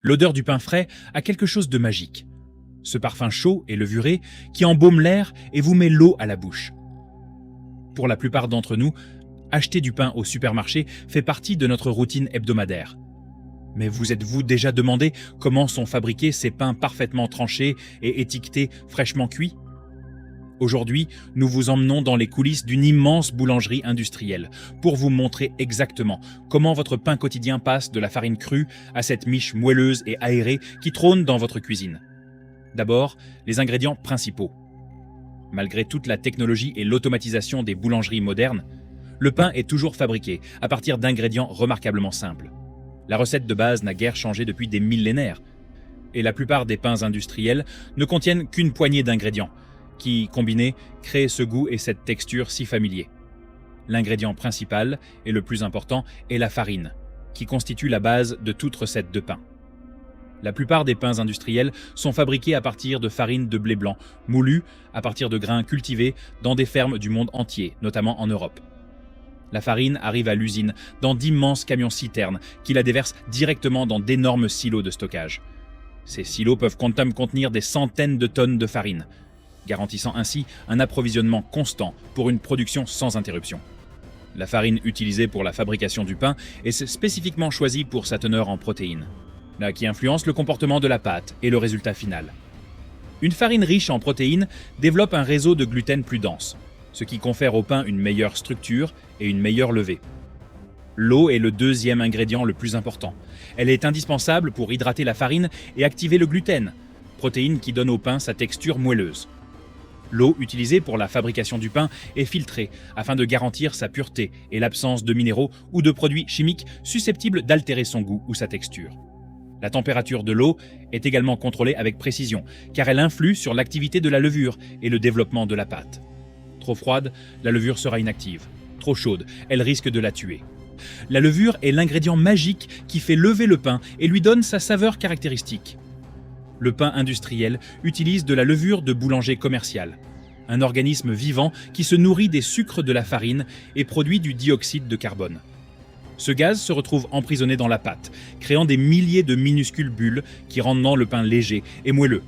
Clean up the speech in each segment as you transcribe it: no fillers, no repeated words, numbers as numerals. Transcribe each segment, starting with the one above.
L'odeur du pain frais a quelque chose de magique. Ce parfum chaud et levuré qui embaume l'air et vous met l'eau à la bouche. Pour la plupart d'entre nous, acheter du pain au supermarché fait partie de notre routine hebdomadaire. Mais vous êtes-vous déjà demandé comment sont fabriqués ces pains parfaitement tranchés et étiquetés fraîchement cuits ? Aujourd'hui, nous vous emmenons dans les coulisses d'une immense boulangerie industrielle pour vous montrer exactement comment votre pain quotidien passe de la farine crue à cette miche moelleuse et aérée qui trône dans votre cuisine. D'abord, les ingrédients principaux. Malgré toute la technologie et l'automatisation des boulangeries modernes, le pain est toujours fabriqué à partir d'ingrédients remarquablement simples. La recette de base n'a guère changé depuis des millénaires, et la plupart des pains industriels ne contiennent qu'une poignée d'ingrédients, qui, combinés, créent ce goût et cette texture si familiers. L'ingrédient principal, et le plus important, est la farine, qui constitue la base de toute recette de pain. La plupart des pains industriels sont fabriqués à partir de farine de blé blanc, moulue à partir de grains cultivés dans des fermes du monde entier, notamment en Europe. La farine arrive à l'usine dans d'immenses camions-citernes qui la déversent directement dans d'énormes silos de stockage. Ces silos peuvent contenir des centaines de tonnes de farine, garantissant ainsi un approvisionnement constant pour une production sans interruption. La farine utilisée pour la fabrication du pain est spécifiquement choisie pour sa teneur en protéines, là qui influence le comportement de la pâte et le résultat final. Une farine riche en protéines développe un réseau de gluten plus dense, ce qui confère au pain une meilleure structure et une meilleure levée. L'eau est le deuxième ingrédient le plus important. Elle est indispensable pour hydrater la farine et activer le gluten, protéine qui donne au pain sa texture moelleuse. L'eau utilisée pour la fabrication du pain est filtrée afin de garantir sa pureté et l'absence de minéraux ou de produits chimiques susceptibles d'altérer son goût ou sa texture. La température de l'eau est également contrôlée avec précision car elle influe sur l'activité de la levure et le développement de la pâte. Trop froide, la levure sera inactive. Trop chaude, elle risque de la tuer. La levure est l'ingrédient magique qui fait lever le pain et lui donne sa saveur caractéristique. Le pain industriel utilise de la levure de boulanger commercial, un organisme vivant qui se nourrit des sucres de la farine et produit du dioxyde de carbone. Ce gaz se retrouve emprisonné dans la pâte, créant des milliers de minuscules bulles qui rendent le pain léger et moelleux.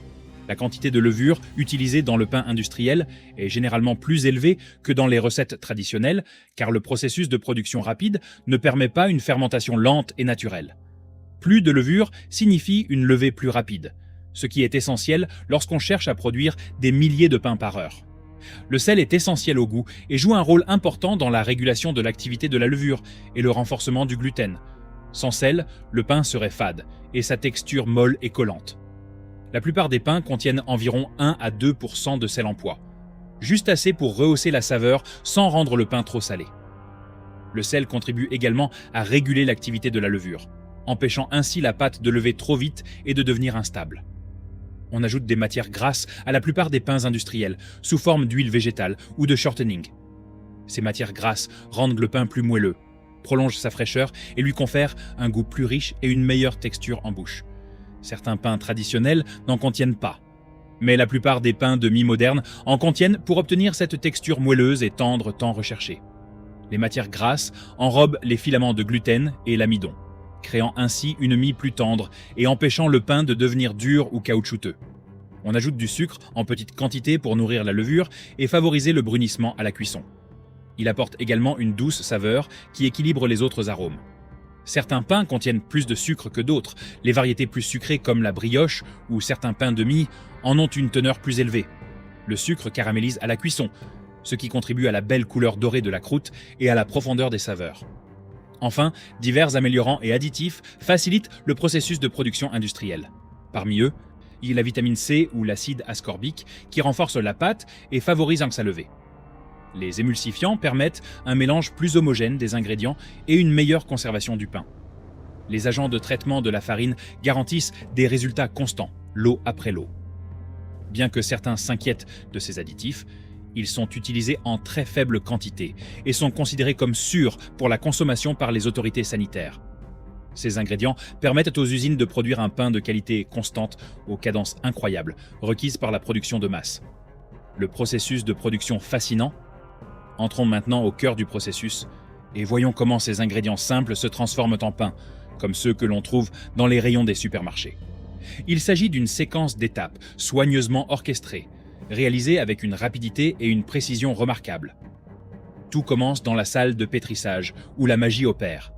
La quantité de levure utilisée dans le pain industriel est généralement plus élevée que dans les recettes traditionnelles, car le processus de production rapide ne permet pas une fermentation lente et naturelle. Plus de levure signifie une levée plus rapide, ce qui est essentiel lorsqu'on cherche à produire des milliers de pains par heure. Le sel est essentiel au goût et joue un rôle important dans la régulation de l'activité de la levure et le renforcement du gluten. Sans sel, le pain serait fade et sa texture molle et collante. La plupart des pains contiennent environ 1 à 2% de sel en poids, juste assez pour rehausser la saveur sans rendre le pain trop salé. Le sel contribue également à réguler l'activité de la levure, empêchant ainsi la pâte de lever trop vite et de devenir instable. On ajoute des matières grasses à la plupart des pains industriels, sous forme d'huile végétale ou de shortening. Ces matières grasses rendent le pain plus moelleux, prolongent sa fraîcheur et lui confèrent un goût plus riche et une meilleure texture en bouche. Certains pains traditionnels n'en contiennent pas, mais la plupart des pains de mie modernes en contiennent pour obtenir cette texture moelleuse et tendre tant recherchée. Les matières grasses enrobent les filaments de gluten et l'amidon, créant ainsi une mie plus tendre et empêchant le pain de devenir dur ou caoutchouteux. On ajoute du sucre en petite quantité pour nourrir la levure et favoriser le brunissement à la cuisson. Il apporte également une douce saveur qui équilibre les autres arômes. Certains pains contiennent plus de sucre que d'autres. Les variétés plus sucrées comme la brioche ou certains pains de mie en ont une teneur plus élevée. Le sucre caramélise à la cuisson, ce qui contribue à la belle couleur dorée de la croûte et à la profondeur des saveurs. Enfin, divers améliorants et additifs facilitent le processus de production industrielle. Parmi eux, il y a la vitamine C ou l'acide ascorbique qui renforce la pâte et favorise sa levée. Les émulsifiants permettent un mélange plus homogène des ingrédients et une meilleure conservation du pain. Les agents de traitement de la farine garantissent des résultats constants, lot après lot. Bien que certains s'inquiètent de ces additifs, ils sont utilisés en très faible quantité et sont considérés comme sûrs pour la consommation par les autorités sanitaires. Ces ingrédients permettent aux usines de produire un pain de qualité constante aux cadences incroyables requises par la production de masse. Le processus de production fascinant. Entrons maintenant au cœur du processus et voyons comment ces ingrédients simples se transforment en pain, comme ceux que l'on trouve dans les rayons des supermarchés. Il s'agit d'une séquence d'étapes soigneusement orchestrée, réalisée avec une rapidité et une précision remarquables. Tout commence dans la salle de pétrissage, où la magie opère.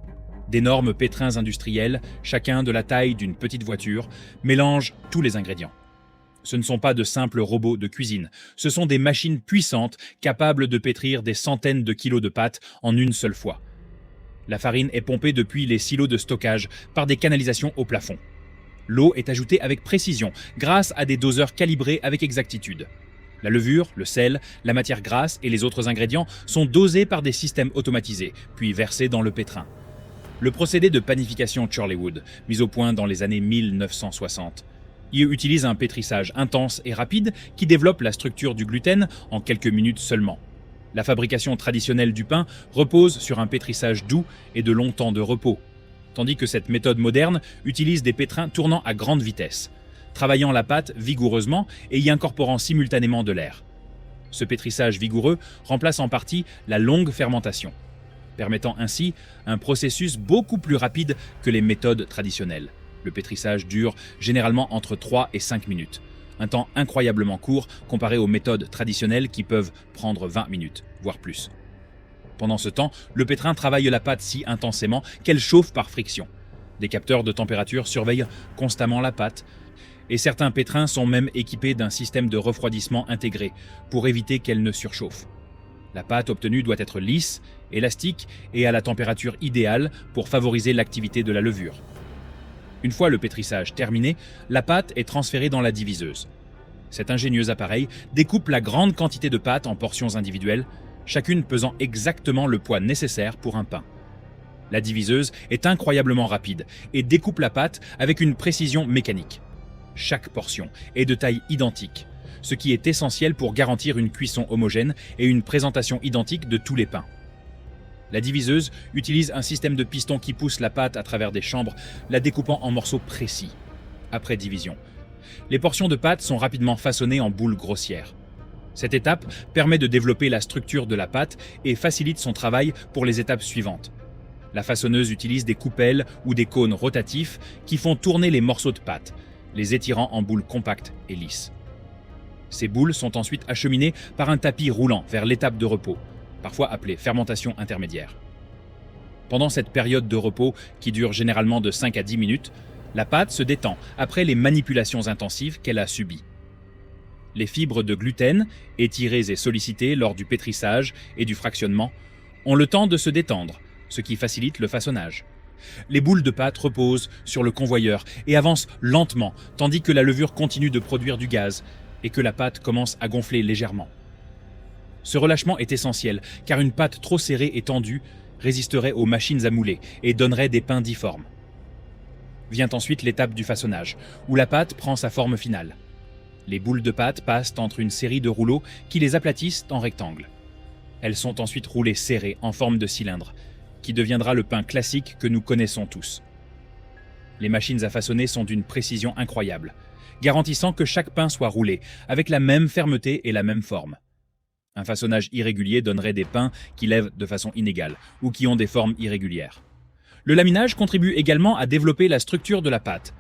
D'énormes pétrins industriels, chacun de la taille d'une petite voiture, mélangent tous les ingrédients. Ce ne sont pas de simples robots de cuisine, ce sont des machines puissantes capables de pétrir des centaines de kilos de pâte en une seule fois. La farine est pompée depuis les silos de stockage par des canalisations au plafond. L'eau est ajoutée avec précision grâce à des doseurs calibrés avec exactitude. La levure, le sel, la matière grasse et les autres ingrédients sont dosés par des systèmes automatisés, puis versés dans le pétrin. Le procédé de panification Chorleywood, mis au point dans les années 1960, y utilise un pétrissage intense et rapide qui développe la structure du gluten en quelques minutes seulement. La fabrication traditionnelle du pain repose sur un pétrissage doux et de longs temps de repos, tandis que cette méthode moderne utilise des pétrins tournant à grande vitesse, travaillant la pâte vigoureusement et y incorporant simultanément de l'air. Ce pétrissage vigoureux remplace en partie la longue fermentation, permettant ainsi un processus beaucoup plus rapide que les méthodes traditionnelles. Le pétrissage dure généralement entre 3 et 5 minutes, un temps incroyablement court comparé aux méthodes traditionnelles qui peuvent prendre 20 minutes, voire plus. Pendant ce temps, le pétrin travaille la pâte si intensément qu'elle chauffe par friction. Des capteurs de température surveillent constamment la pâte, et certains pétrins sont même équipés d'un système de refroidissement intégré pour éviter qu'elle ne surchauffe. La pâte obtenue doit être lisse, élastique et à la température idéale pour favoriser l'activité de la levure. Une fois le pétrissage terminé, la pâte est transférée dans la diviseuse. Cet ingénieux appareil découpe la grande quantité de pâte en portions individuelles, chacune pesant exactement le poids nécessaire pour un pain. La diviseuse est incroyablement rapide et découpe la pâte avec une précision mécanique. Chaque portion est de taille identique, ce qui est essentiel pour garantir une cuisson homogène et une présentation identique de tous les pains. La diviseuse utilise un système de pistons qui pousse la pâte à travers des chambres, la découpant en morceaux précis. Après division, les portions de pâte sont rapidement façonnées en boules grossières. Cette étape permet de développer la structure de la pâte et facilite son travail pour les étapes suivantes. La façonneuse utilise des coupelles ou des cônes rotatifs qui font tourner les morceaux de pâte, les étirant en boules compactes et lisses. Ces boules sont ensuite acheminées par un tapis roulant vers l'étape de repos, parfois appelée fermentation intermédiaire. Pendant cette période de repos, qui dure généralement de 5 à 10 minutes, la pâte se détend après les manipulations intensives qu'elle a subies. Les fibres de gluten, étirées et sollicitées lors du pétrissage et du fractionnement, ont le temps de se détendre, ce qui facilite le façonnage. Les boules de pâte reposent sur le convoyeur et avancent lentement, tandis que la levure continue de produire du gaz et que la pâte commence à gonfler légèrement. Ce relâchement est essentiel, car une pâte trop serrée et tendue résisterait aux machines à mouler et donnerait des pains difformes. Vient ensuite l'étape du façonnage, où la pâte prend sa forme finale. Les boules de pâte passent entre une série de rouleaux qui les aplatissent en rectangles. Elles sont ensuite roulées serrées en forme de cylindre, qui deviendra le pain classique que nous connaissons tous. Les machines à façonner sont d'une précision incroyable, garantissant que chaque pain soit roulé avec la même fermeté et la même forme. Un façonnage irrégulier donnerait des pains qui lèvent de façon inégale ou qui ont des formes irrégulières. Le laminage contribue également à développer la structure de la pâte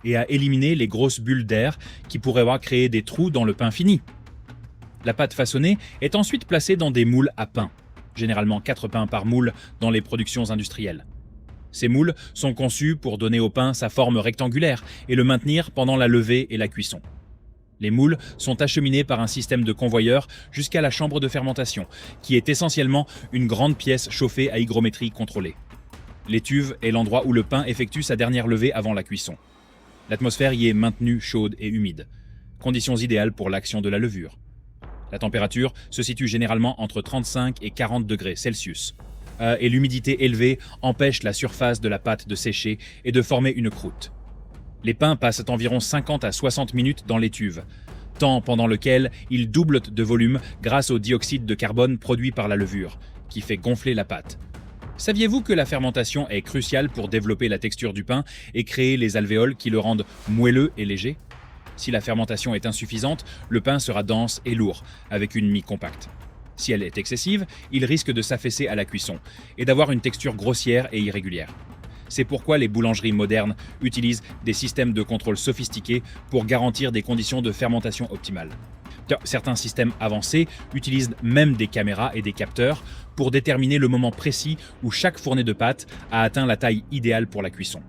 et à éliminer les grosses bulles d'air qui pourraient avoir créé des trous dans le pain fini. La pâte façonnée est ensuite placée dans des moules à pain, généralement 4 pains par moule dans les productions industrielles. Ces moules sont conçus pour donner au pain sa forme rectangulaire et le maintenir pendant la levée et la cuisson. Les moules sont acheminés par un système de convoyeur jusqu'à la chambre de fermentation, qui est essentiellement une grande pièce chauffée à hygrométrie contrôlée. L'étuve est l'endroit où le pain effectue sa dernière levée avant la cuisson. L'atmosphère y est maintenue chaude et humide, conditions idéales pour l'action de la levure. La température se situe généralement entre 35 et 40 degrés Celsius, et l'humidité élevée empêche la surface de la pâte de sécher et de former une croûte. Les pains passent environ 50 à 60 minutes dans l'étuve, temps pendant lequel ils doublent de volume grâce au dioxyde de carbone produit par la levure, qui fait gonfler la pâte. Saviez-vous que la fermentation est cruciale pour développer la texture du pain et créer les alvéoles qui le rendent moelleux et léger ? Si la fermentation est insuffisante, le pain sera dense et lourd, avec une mie compacte. Si elle est excessive, il risque de s'affaisser à la cuisson et d'avoir une texture grossière et irrégulière. C'est pourquoi les boulangeries modernes utilisent des systèmes de contrôle sophistiqués pour garantir des conditions de fermentation optimales. Certains systèmes avancés utilisent même des caméras et des capteurs pour déterminer le moment précis où chaque fournée de pâte a atteint la taille idéale pour la cuisson.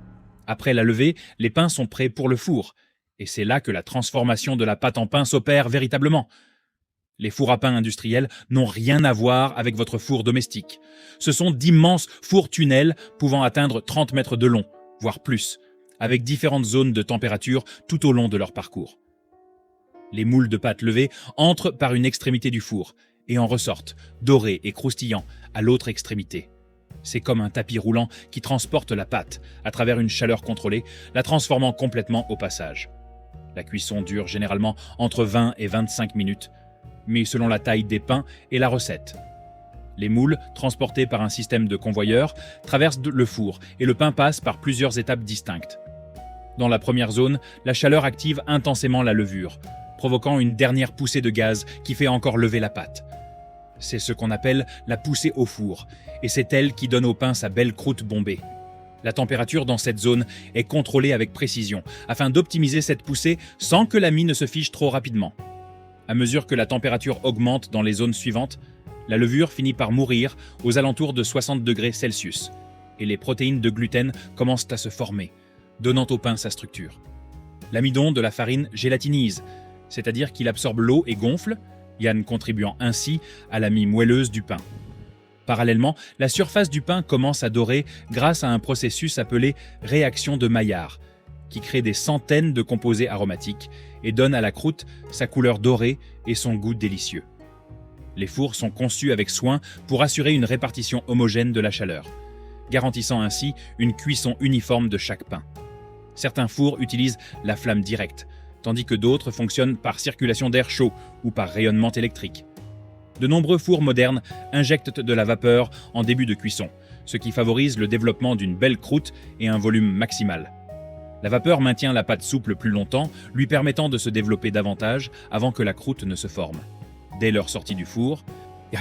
Après la levée, les pains sont prêts pour le four. Et c'est là que la transformation de la pâte en pain s'opère véritablement. Les fours à pain industriels n'ont rien à voir avec votre four domestique. Ce sont d'immenses fours-tunnels pouvant atteindre 30 mètres de long, voire plus, avec différentes zones de température tout au long de leur parcours. Les moules de pâte levées entrent par une extrémité du four et en ressortent, dorés et croustillants, à l'autre extrémité. C'est comme un tapis roulant qui transporte la pâte à travers une chaleur contrôlée, la transformant complètement au passage. La cuisson dure généralement entre 20 et 25 minutes, mais selon la taille des pains et la recette. Les moules, transportés par un système de convoyeurs, traversent le four et le pain passe par plusieurs étapes distinctes. Dans la première zone, la chaleur active intensément la levure, provoquant une dernière poussée de gaz qui fait encore lever la pâte. C'est ce qu'on appelle la poussée au four, et c'est elle qui donne au pain sa belle croûte bombée. La température dans cette zone est contrôlée avec précision, afin d'optimiser cette poussée sans que la mie ne se fige trop rapidement. À mesure que la température augmente dans les zones suivantes, la levure finit par mourir aux alentours de 60 degrés Celsius, et les protéines de gluten commencent à se former, donnant au pain sa structure. L'amidon de la farine gélatinise, c'est-à-dire qu'il absorbe l'eau et gonfle, Yann contribuant ainsi à la mie moelleuse du pain. Parallèlement, la surface du pain commence à dorer grâce à un processus appelé réaction de Maillard, qui crée des centaines de composés aromatiques et donne à la croûte sa couleur dorée et son goût délicieux. Les fours sont conçus avec soin pour assurer une répartition homogène de la chaleur, garantissant ainsi une cuisson uniforme de chaque pain. Certains fours utilisent la flamme directe, tandis que d'autres fonctionnent par circulation d'air chaud ou par rayonnement électrique. De nombreux fours modernes injectent de la vapeur en début de cuisson, ce qui favorise le développement d'une belle croûte et un volume maximal. La vapeur maintient la pâte souple plus longtemps, lui permettant de se développer davantage avant que la croûte ne se forme. Dès leur sortie du four,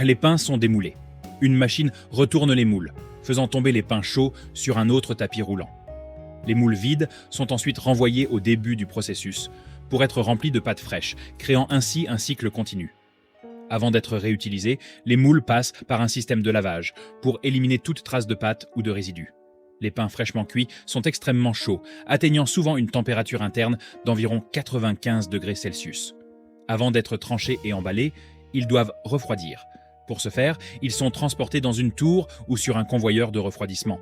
les pains sont démoulés. Une machine retourne les moules, faisant tomber les pains chauds sur un autre tapis roulant. Les moules vides sont ensuite renvoyés au début du processus pour être remplis de pâte fraîche, créant ainsi un cycle continu. Avant d'être réutilisés, les moules passent par un système de lavage pour éliminer toute trace de pâte ou de résidus. Les pains fraîchement cuits sont extrêmement chauds, atteignant souvent une température interne d'environ 95 degrés Celsius. Avant d'être tranchés et emballés, ils doivent refroidir. Pour ce faire, ils sont transportés dans une tour ou sur un convoyeur de refroidissement.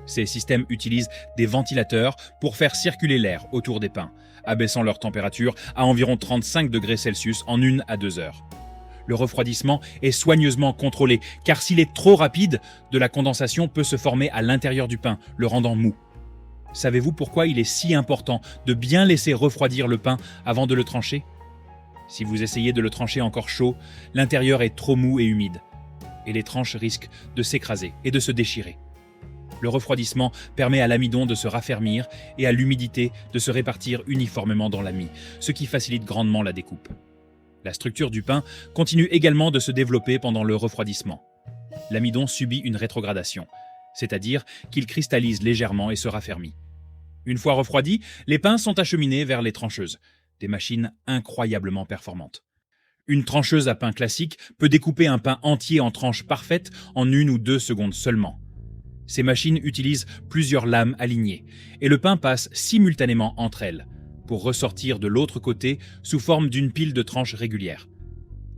Ces systèmes utilisent des ventilateurs pour faire circuler l'air autour des pains, abaissant leur température à environ 35 degrés Celsius en 1 à 2 heures. Le refroidissement est soigneusement contrôlé, car s'il est trop rapide, de la condensation peut se former à l'intérieur du pain, le rendant mou. Savez-vous pourquoi il est si important de bien laisser refroidir le pain avant de le trancher ? Si vous essayez de le trancher encore chaud, l'intérieur est trop mou et humide, et les tranches risquent de s'écraser et de se déchirer. Le refroidissement permet à l'amidon de se raffermir et à l'humidité de se répartir uniformément dans la mie, ce qui facilite grandement la découpe. La structure du pain continue également de se développer pendant le refroidissement. L'amidon subit une rétrogradation, c'est-à-dire qu'il cristallise légèrement et se raffermit. Une fois refroidis, les pains sont acheminés vers les trancheuses, des machines incroyablement performantes. Une trancheuse à pain classique peut découper un pain entier en tranches parfaites en 1 ou 2 secondes seulement. Ces machines utilisent plusieurs lames alignées, et le pain passe simultanément entre elles, pour ressortir de l'autre côté sous forme d'une pile de tranches régulières.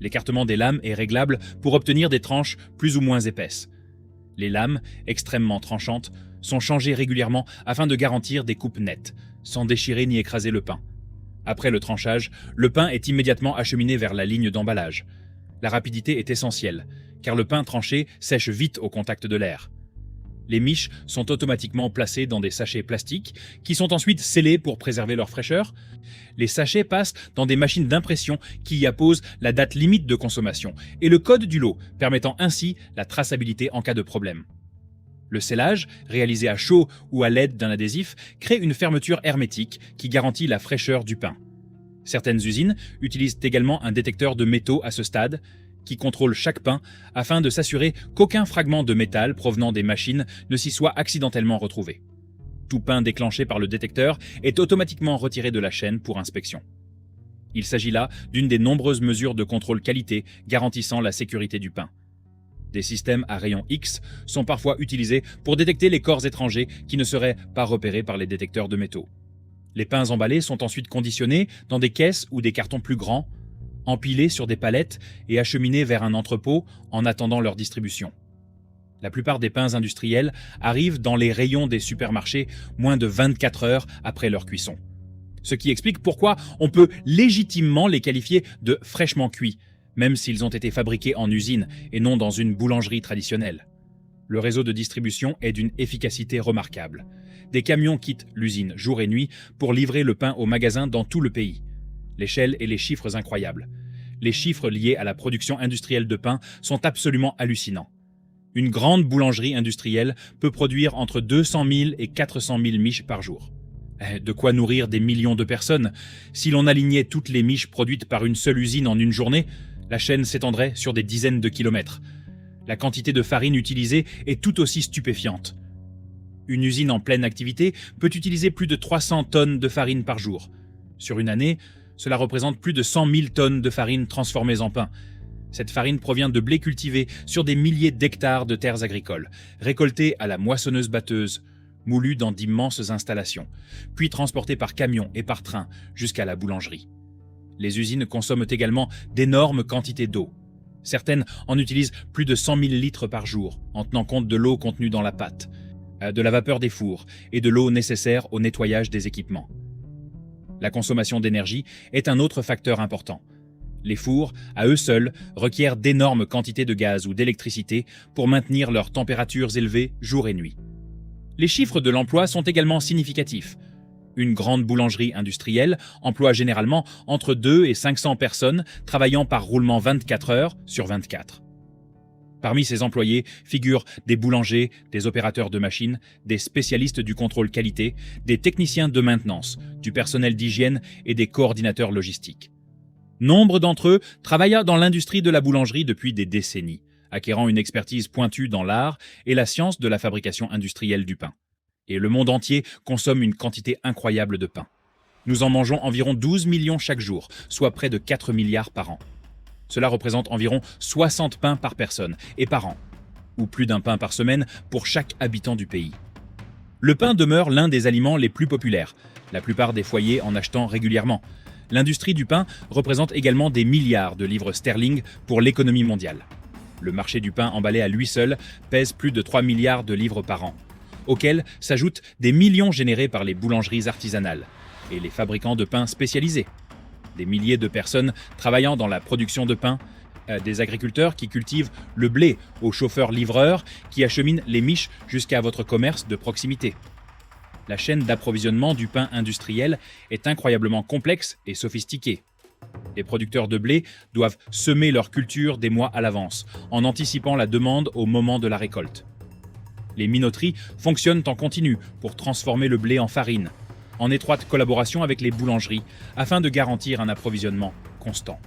L'écartement des lames est réglable pour obtenir des tranches plus ou moins épaisses. Les lames, extrêmement tranchantes, sont changées régulièrement afin de garantir des coupes nettes, sans déchirer ni écraser le pain. Après le tranchage, le pain est immédiatement acheminé vers la ligne d'emballage. La rapidité est essentielle, car le pain tranché sèche vite au contact de l'air. Les miches sont automatiquement placées dans des sachets plastiques qui sont ensuite scellés pour préserver leur fraîcheur. Les sachets passent dans des machines d'impression qui y apposent la date limite de consommation et le code du lot, permettant ainsi la traçabilité en cas de problème. Le scellage, réalisé à chaud ou à l'aide d'un adhésif, crée une fermeture hermétique qui garantit la fraîcheur du pain. Certaines usines utilisent également un détecteur de métaux à ce stade, qui contrôle chaque pain afin de s'assurer qu'aucun fragment de métal provenant des machines ne s'y soit accidentellement retrouvé. Tout pain déclenché par le détecteur est automatiquement retiré de la chaîne pour inspection. Il s'agit là d'une des nombreuses mesures de contrôle qualité garantissant la sécurité du pain. Des systèmes à rayons X sont parfois utilisés pour détecter les corps étrangers qui ne seraient pas repérés par les détecteurs de métaux. Les pains emballés sont ensuite conditionnés dans des caisses ou des cartons plus grands, empilés sur des palettes et acheminés vers un entrepôt en attendant leur distribution. La plupart des pains industriels arrivent dans les rayons des supermarchés moins de 24 heures après leur cuisson. Ce qui explique pourquoi on peut légitimement les qualifier de fraîchement cuits, même s'ils ont été fabriqués en usine et non dans une boulangerie traditionnelle. Le réseau de distribution est d'une efficacité remarquable. Des camions quittent l'usine jour et nuit pour livrer le pain aux magasins dans tout le pays. L'échelle et les chiffres incroyables. Les chiffres liés à la production industrielle de pain sont absolument hallucinants. Une grande boulangerie industrielle peut produire entre 200 000 et 400 000 miches par jour. De quoi nourrir des millions de personnes. Si l'on alignait toutes les miches produites par une seule usine en une journée, la chaîne s'étendrait sur des dizaines de kilomètres. La quantité de farine utilisée est tout aussi stupéfiante. Une usine en pleine activité peut utiliser plus de 300 tonnes de farine par jour. Sur une année, cela représente plus de 100 000 tonnes de farine transformées en pain. Cette farine provient de blé cultivé sur des milliers d'hectares de terres agricoles, récoltées à la moissonneuse-batteuse, moulues dans d'immenses installations, puis transportées par camion et par train jusqu'à la boulangerie. Les usines consomment également d'énormes quantités d'eau. Certaines en utilisent plus de 100 000 litres par jour, en tenant compte de l'eau contenue dans la pâte, de la vapeur des fours et de l'eau nécessaire au nettoyage des équipements. La consommation d'énergie est un autre facteur important. Les fours, à eux seuls, requièrent d'énormes quantités de gaz ou d'électricité pour maintenir leurs températures élevées jour et nuit. Les chiffres de l'emploi sont également significatifs. Une grande boulangerie industrielle emploie généralement entre 2 et 500 personnes travaillant par roulement 24 heures sur 24. Parmi ces employés figurent des boulangers, des opérateurs de machines, des spécialistes du contrôle qualité, des techniciens de maintenance, du personnel d'hygiène et des coordinateurs logistiques. Nombre d'entre eux travaillent dans l'industrie de la boulangerie depuis des décennies, acquérant une expertise pointue dans l'art et la science de la fabrication industrielle du pain. Et le monde entier consomme une quantité incroyable de pain. Nous en mangeons environ 12 millions chaque jour, soit près de 4 milliards par an. Cela représente environ 60 pains par personne et par an, ou plus d'un pain par semaine pour chaque habitant du pays. Le pain demeure l'un des aliments les plus populaires, la plupart des foyers en achetant régulièrement. L'industrie du pain représente également des milliards de livres sterling pour l'économie mondiale. Le marché du pain emballé à lui seul pèse plus de 3 milliards de livres par an, auxquels s'ajoutent des millions générés par les boulangeries artisanales et les fabricants de pain spécialisés. Des milliers de personnes travaillant dans la production de pain, des agriculteurs qui cultivent le blé aux chauffeurs-livreurs qui acheminent les miches jusqu'à votre commerce de proximité. La chaîne d'approvisionnement du pain industriel est incroyablement complexe et sophistiquée. Les producteurs de blé doivent semer leur culture des mois à l'avance, en anticipant la demande au moment de la récolte. Les minoteries fonctionnent en continu pour transformer le blé en farine, en étroite collaboration avec les boulangeries, afin de garantir un approvisionnement constant.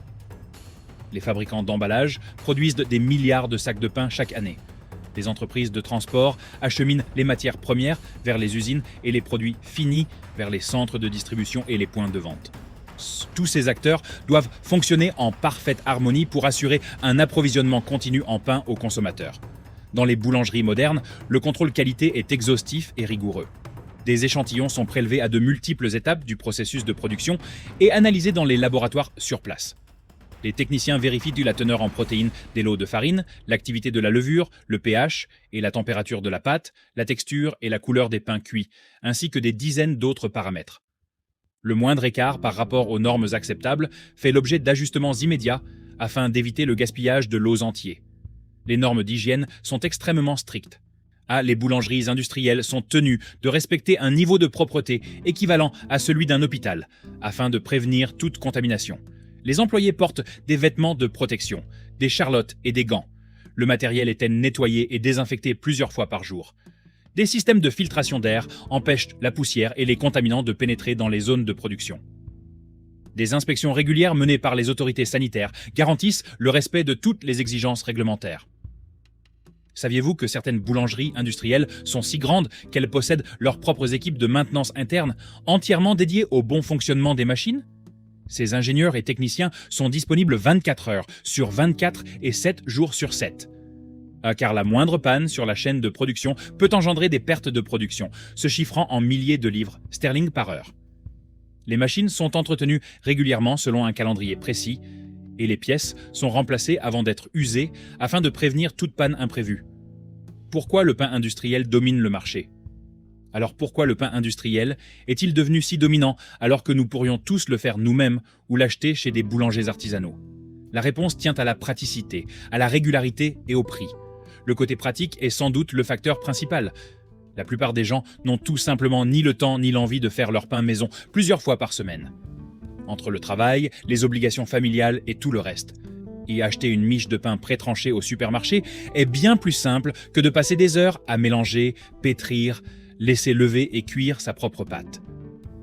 Les fabricants d'emballage produisent des milliards de sacs de pain chaque année. Les entreprises de transport acheminent les matières premières vers les usines et les produits finis vers les centres de distribution et les points de vente. Tous ces acteurs doivent fonctionner en parfaite harmonie pour assurer un approvisionnement continu en pain aux consommateurs. Dans les boulangeries modernes, le contrôle qualité est exhaustif et rigoureux. Des échantillons sont prélevés à de multiples étapes du processus de production et analysés dans les laboratoires sur place. Les techniciens vérifient la teneur en protéines des lots de farine, l'activité de la levure, le pH et la température de la pâte, la texture et la couleur des pains cuits, ainsi que des dizaines d'autres paramètres. Le moindre écart par rapport aux normes acceptables fait l'objet d'ajustements immédiats afin d'éviter le gaspillage de lots entiers. Les normes d'hygiène sont extrêmement strictes. Les boulangeries industrielles sont tenues de respecter un niveau de propreté équivalent à celui d'un hôpital, afin de prévenir toute contamination. Les employés portent des vêtements de protection, des charlottes et des gants. Le matériel est nettoyé et désinfecté plusieurs fois par jour. Des systèmes de filtration d'air empêchent la poussière et les contaminants de pénétrer dans les zones de production. Des inspections régulières menées par les autorités sanitaires garantissent le respect de toutes les exigences réglementaires. Saviez-vous que certaines boulangeries industrielles sont si grandes qu'elles possèdent leurs propres équipes de maintenance interne entièrement dédiées au bon fonctionnement des machines? Ces ingénieurs et techniciens sont disponibles 24 heures sur 24 et 7 jours sur 7. Car la moindre panne sur la chaîne de production peut engendrer des pertes de production, se chiffrant en milliers de livres sterling par heure. Les machines sont entretenues régulièrement selon un calendrier précis, et les pièces sont remplacées avant d'être usées afin de prévenir toute panne imprévue. Pourquoi le pain industriel domine le marché? Alors pourquoi le pain industriel est-il devenu si dominant alors que nous pourrions tous le faire nous-mêmes ou l'acheter chez des boulangers artisanaux? La réponse tient à la praticité, à la régularité et au prix. Le côté pratique est sans doute le facteur principal. La plupart des gens n'ont tout simplement ni le temps ni l'envie de faire leur pain maison plusieurs fois par semaine. Entre le travail, les obligations familiales et tout le reste. Et acheter une miche de pain pré-tranché au supermarché est bien plus simple que de passer des heures à mélanger, pétrir, laisser lever et cuire sa propre pâte.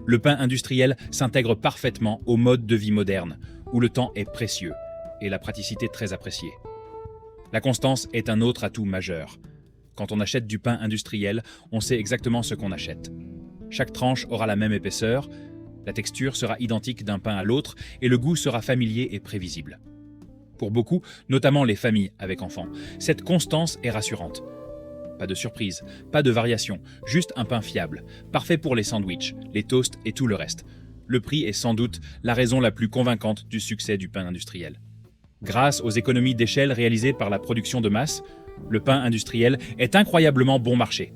Le pain industriel s'intègre parfaitement au mode de vie moderne, où le temps est précieux et la praticité très appréciée. La constance est un autre atout majeur. Quand on achète du pain industriel, on sait exactement ce qu'on achète. Chaque tranche aura la même épaisseur, la texture sera identique d'un pain à l'autre et le goût sera familier et prévisible. Pour beaucoup, notamment les familles avec enfants, cette constance est rassurante. Pas de surprise, pas de variation, juste un pain fiable, parfait pour les sandwichs, les toasts et tout le reste. Le prix est sans doute la raison la plus convaincante du succès du pain industriel. Grâce aux économies d'échelle réalisées par la production de masse, le pain industriel est incroyablement bon marché.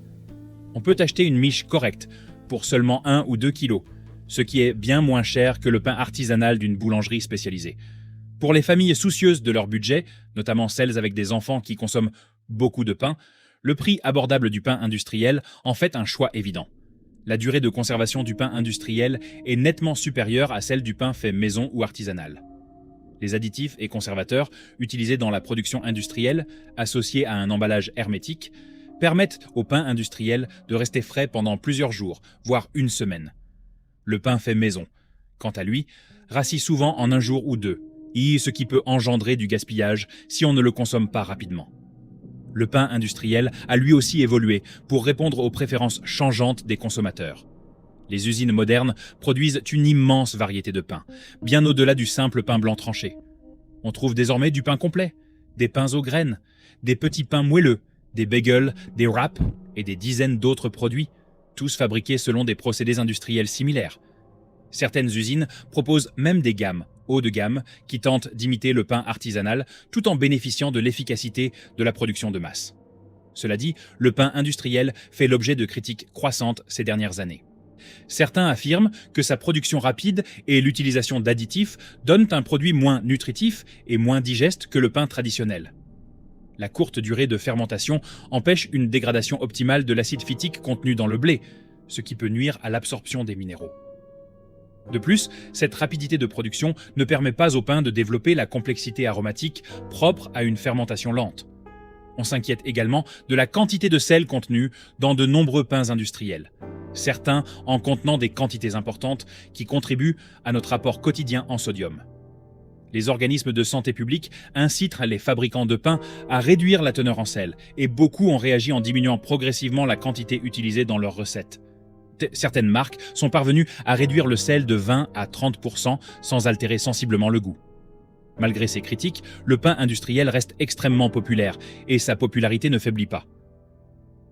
On peut acheter une miche correcte pour seulement 1 ou 2 kilos, ce qui est bien moins cher que le pain artisanal d'une boulangerie spécialisée. Pour les familles soucieuses de leur budget, notamment celles avec des enfants qui consomment beaucoup de pain, le prix abordable du pain industriel en fait un choix évident. La durée de conservation du pain industriel est nettement supérieure à celle du pain fait maison ou artisanal. Les additifs et conservateurs utilisés dans la production industrielle, associés à un emballage hermétique, permettent au pain industriel de rester frais pendant plusieurs jours, voire une semaine. Le pain fait maison, quant à lui, rassit souvent en 1 jour ou 2, ce qui peut engendrer du gaspillage si on ne le consomme pas rapidement. Le pain industriel a lui aussi évolué pour répondre aux préférences changeantes des consommateurs. Les usines modernes produisent une immense variété de pains, bien au-delà du simple pain blanc tranché. On trouve désormais du pain complet, des pains aux graines, des petits pains moelleux, des bagels, des wraps et des dizaines d'autres produits, tous fabriqués selon des procédés industriels similaires. Certaines usines proposent même des gammes, haut de gamme, qui tentent d'imiter le pain artisanal tout en bénéficiant de l'efficacité de la production de masse. Cela dit, le pain industriel fait l'objet de critiques croissantes ces dernières années. Certains affirment que sa production rapide et l'utilisation d'additifs donnent un produit moins nutritif et moins digeste que le pain traditionnel. La courte durée de fermentation empêche une dégradation optimale de l'acide phytique contenu dans le blé, ce qui peut nuire à l'absorption des minéraux. De plus, cette rapidité de production ne permet pas au pain de développer la complexité aromatique propre à une fermentation lente. On s'inquiète également de la quantité de sel contenu dans de nombreux pains industriels, certains en contenant des quantités importantes qui contribuent à notre apport quotidien en sodium. Les organismes de santé publique incitent les fabricants de pain à réduire la teneur en sel, et beaucoup ont réagi en diminuant progressivement la quantité utilisée dans leurs recettes. Certaines marques sont parvenues à réduire le sel de 20 à 30% sans altérer sensiblement le goût. Malgré ces critiques, le pain industriel reste extrêmement populaire et sa popularité ne faiblit pas.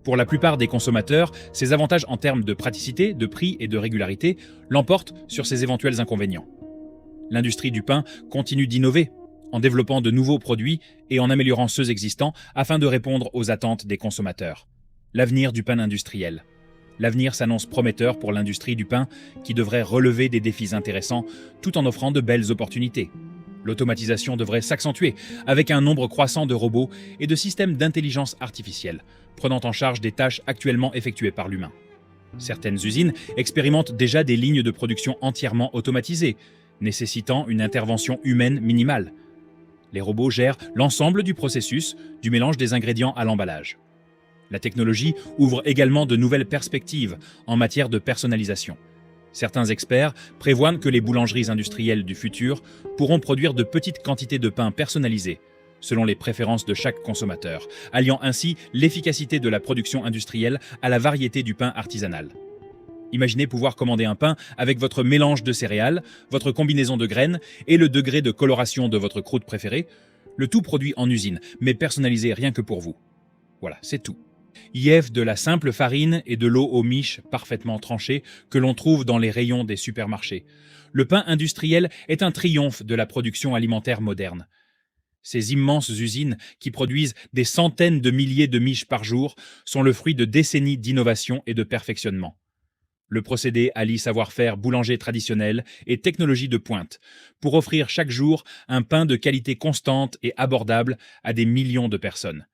Pour la plupart des consommateurs, ses avantages en termes de praticité, de prix et de régularité l'emportent sur ses éventuels inconvénients. L'industrie du pain continue d'innover, en développant de nouveaux produits et en améliorant ceux existants afin de répondre aux attentes des consommateurs. L'avenir du pain industriel. L'avenir s'annonce prometteur pour l'industrie du pain qui devrait relever des défis intéressants tout en offrant de belles opportunités. L'automatisation devrait s'accentuer avec un nombre croissant de robots et de systèmes d'intelligence artificielle, prenant en charge des tâches actuellement effectuées par l'humain. Certaines usines expérimentent déjà des lignes de production entièrement automatisées, nécessitant une intervention humaine minimale. Les robots gèrent l'ensemble du processus, du mélange des ingrédients à l'emballage. La technologie ouvre également de nouvelles perspectives en matière de personnalisation. Certains experts prévoient que les boulangeries industrielles du futur pourront produire de petites quantités de pain personnalisées, selon les préférences de chaque consommateur, alliant ainsi l'efficacité de la production industrielle à la variété du pain artisanal. Imaginez pouvoir commander un pain avec votre mélange de céréales, votre combinaison de graines et le degré de coloration de votre croûte préférée, le tout produit en usine, mais personnalisé rien que pour vous. Voilà, c'est tout. IF de la simple farine et de l'eau aux miches parfaitement tranchées que l'on trouve dans les rayons des supermarchés. Le pain industriel est un triomphe de la production alimentaire moderne. Ces immenses usines, qui produisent des centaines de milliers de miches par jour, sont le fruit de décennies d'innovation et de perfectionnement. Le procédé allie savoir-faire boulanger traditionnel et technologie de pointe pour offrir chaque jour un pain de qualité constante et abordable à des millions de personnes.